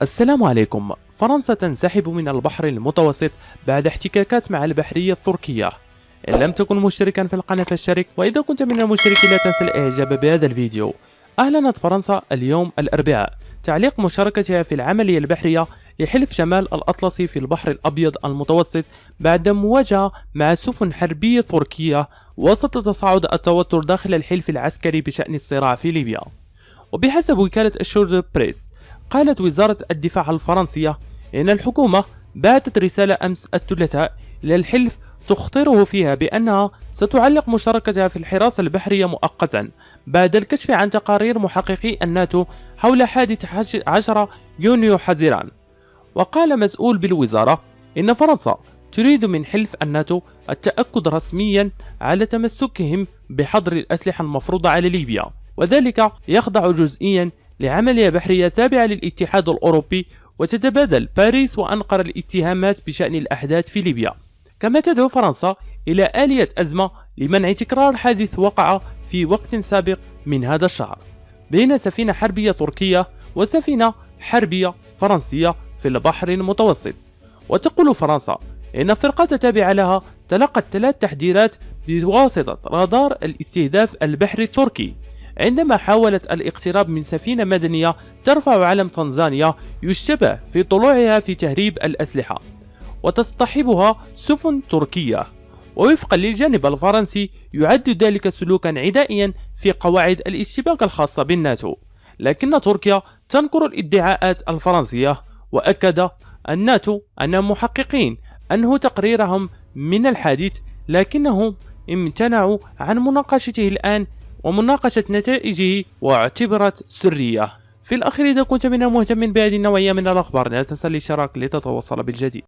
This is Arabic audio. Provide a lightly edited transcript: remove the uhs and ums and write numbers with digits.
السلام عليكم. فرنسا تنسحب من البحر المتوسط بعد احتكاكات مع البحرية التركية. إن لم تكن مشتركا في القناة فاشترك، وإذا كنت من المشتركين لا تنسى الإعجاب بهذا الفيديو. أعلنت فرنسا اليوم الأربعاء تعليق مشاركتها في العملية البحرية لحلف شمال الأطلسي في البحر الأبيض المتوسط بعد مواجهة مع سفن حربية تركية وسط تصاعد التوتر داخل الحلف العسكري بشأن الصراع في ليبيا. وبحسب وكالة أشورد بريس، قالت وزارة الدفاع الفرنسية إن الحكومة بعثت رسالة أمس الثلاثاء إلى الحلف تخطره فيها بأنها ستعلق مشاركتها في الحراسة البحرية مؤقتا بعد الكشف عن تقارير محققي الناتو حول حادث 10 يونيو حزيران. وقال مسؤول بالوزارة إن فرنسا تريد من حلف الناتو التأكد رسميا على تمسكهم بحظر الأسلحة المفروضة على ليبيا، وذلك يخضع جزئيا لعملية بحرية تابعة للاتحاد الأوروبي، وتتبادل باريس وأنقرة الاتهامات بشأن الأحداث في ليبيا. كما تدعو فرنسا إلى آلية أزمة لمنع تكرار حادث وقع في وقت سابق من هذا الشهر بين سفينة حربية تركية وسفينة حربية فرنسية في البحر المتوسط. وتقول فرنسا إن الفرقة التابعة لها تلقت 3 تحذيرات بواسطة رادار الاستهداف البحري التركي عندما حاولت الاقتراب من سفينة مدنية ترفع علم تنزانيا يشتبه في طلوعها في تهريب الأسلحة وتصطحبها سفن تركية. ووفقا للجانب الفرنسي يعد ذلك سلوكا عدائيا في قواعد الاشتباك الخاصة بالناتو، لكن تركيا تنكر الادعاءات الفرنسية. وأكد الناتو أن محققين أنهوا تقريرهم من الحادث، لكنهم امتنعوا عن مناقشته الآن ومناقشة نتائجه واعتبرت سرية. في الأخير، إذا كنت من المهتمين بهذه النوعية من الأخبار لا تنسى الاشتراك لتتوصل بالجديد.